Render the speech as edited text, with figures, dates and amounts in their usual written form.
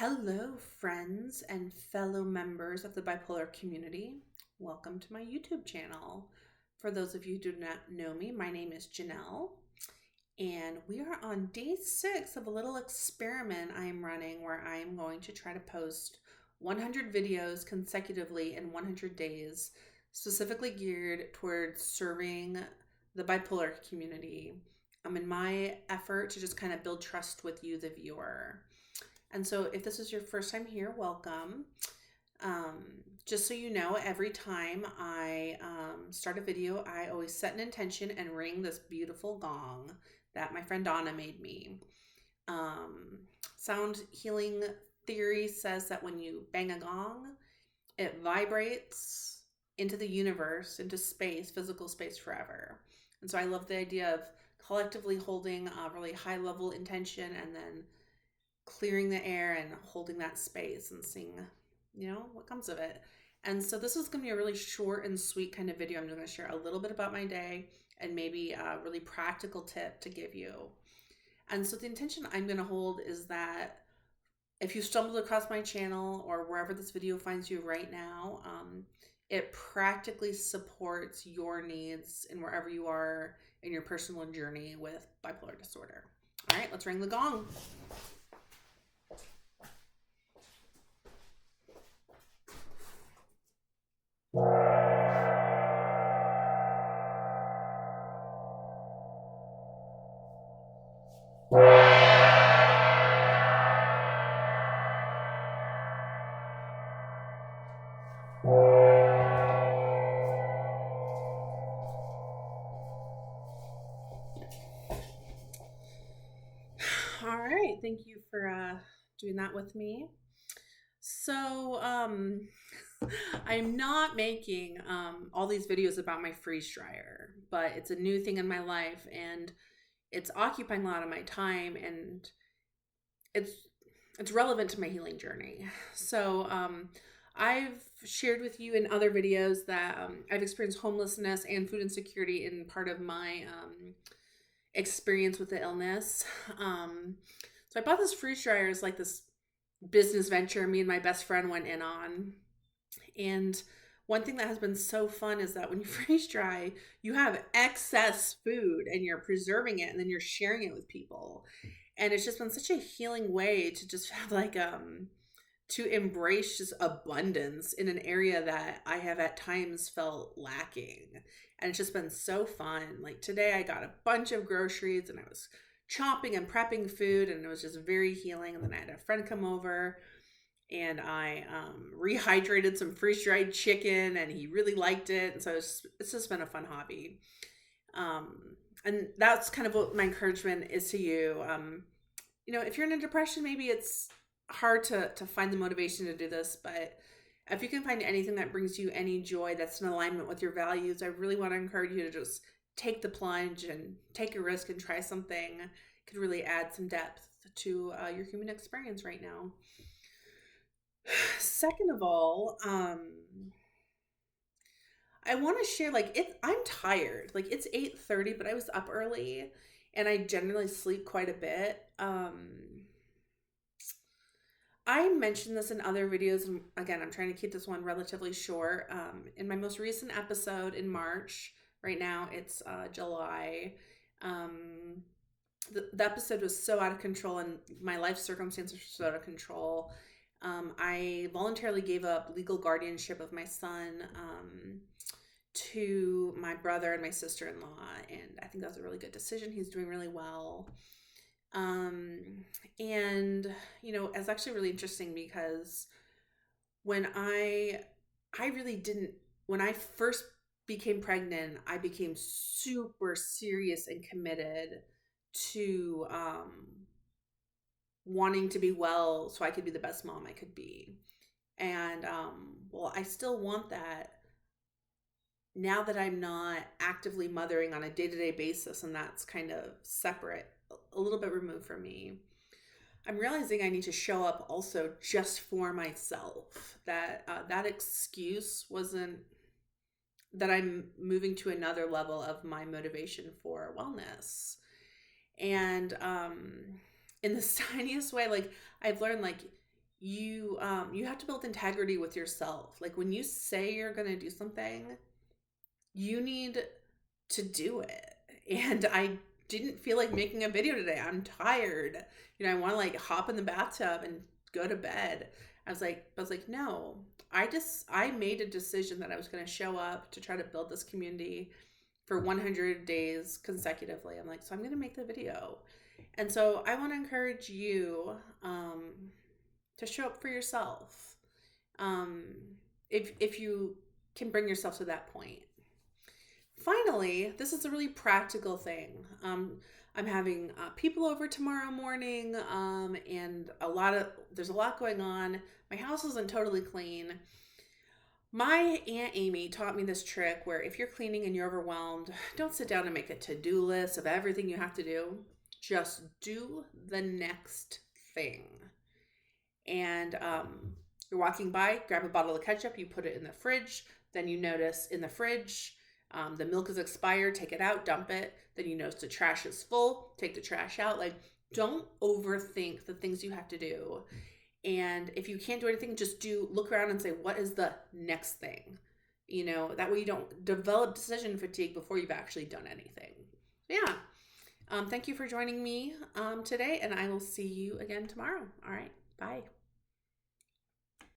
Hello, friends and fellow members of the bipolar community. Welcome to my YouTube channel. For those of you who do not know me, my name is Jenell, and we are on day 6 of a little experiment I am running where I am going to try to post 100 videos consecutively in 100 days, specifically geared towards serving the bipolar community. In my effort to just kind of build trust with you, the viewer. And so if this is your first time here, welcome. Just so you know, every time I start a video, I always set an intention and ring this beautiful gong that my friend Donna made me. Sound healing theory says that when you bang a gong, it vibrates into the universe, into space, physical space forever. And so I love the idea of collectively holding a really high level intention and then clearing the air and holding that space and seeing, what comes of it. And so this is going to be a really short and sweet kind of video. I'm going to share a little bit about my day and maybe a really practical tip to give you. And so the intention I'm going to hold is that if you stumbled across my channel or wherever this video finds you right now, it practically supports your needs and wherever you are in your personal journey with bipolar disorder. All right, let's ring the gong. All right, thank you for doing that with me. So I'm not making all these videos about my freeze dryer, but it's a new thing in my life and it's occupying a lot of my time, and it's relevant to my healing journey. So I've shared with you in other videos that I've experienced homelessness and food insecurity in part of my experience with the illness. So I bought this freeze dryer as like this business venture me and my best friend went in on. And one thing that has been so fun is that when you freeze dry, you have excess food and you're preserving it and then you're sharing it with people. And it's just been such a healing way to just have to embrace just abundance in an area that I have at times felt lacking. And it's just been so fun. Like today I got a bunch of groceries and I was chopping and prepping food and it was just very healing. And then I had a friend come over and I rehydrated some freeze-dried chicken and he really liked it. And so it's just been a fun hobby. And that's kind of what my encouragement is to you. If you're in a depression, maybe it's hard to find the motivation to do this, but if you can find anything that brings you any joy that's in alignment with your values, I really want to encourage you to just take the plunge and take a risk and try something. It could really add some depth to your human experience right now. Second of all, I want to share I'm tired. Like it's 8:30, but I was up early and I generally sleep quite a bit. I mentioned this in other videos, and again, I'm trying to keep this one relatively short. In my most recent episode in March, right now it's July. The episode was so out of control, and my life circumstances were so out of control. I voluntarily gave up legal guardianship of my son to my brother and my sister-in-law, and I think that was a really good decision. He's doing really well. And it's actually really interesting because when I really didn't, when I first became pregnant, I became super serious and committed to wanting to be well so I could be the best mom I could be. And I still want that now that I'm not actively mothering on a day-to-day basis, and that's kind of separate, a little bit removed from me. I'm realizing I need to show up also just for myself. That that excuse wasn't that I'm moving to another level of my motivation for wellness. And in the tiniest way, I've learned you have to build integrity with yourself. Like when you say you're going to do something, you need to do it. And I didn't feel like making a video today. I'm tired. I want to like hop in the bathtub and go to bed. I was like, no. I made a decision that I was going to show up to try to build this community for 100 days consecutively. I'm like, so I'm going to make the video. And so I want to encourage you to show up for yourself. Um, if you can bring yourself to that point. Finally, this is a really practical thing. I'm having people over tomorrow morning, and there's a lot going on. My house isn't totally clean. My Aunt Amy taught me this trick where if you're cleaning and you're overwhelmed, don't sit down and make a to-do list of everything you have to do. Just do the next thing. And you're walking by, grab a bottle of ketchup, you put it in the fridge. Then you notice in the fridge, the milk is expired, take it out, dump it. Then you notice the trash is full, take the trash out. Like, don't overthink the things you have to do. And if you can't do anything, just look around and say, what is the next thing? That way you don't develop decision fatigue before you've actually done anything. Yeah. Thank you for joining me today, and I will see you again tomorrow. All right. Bye.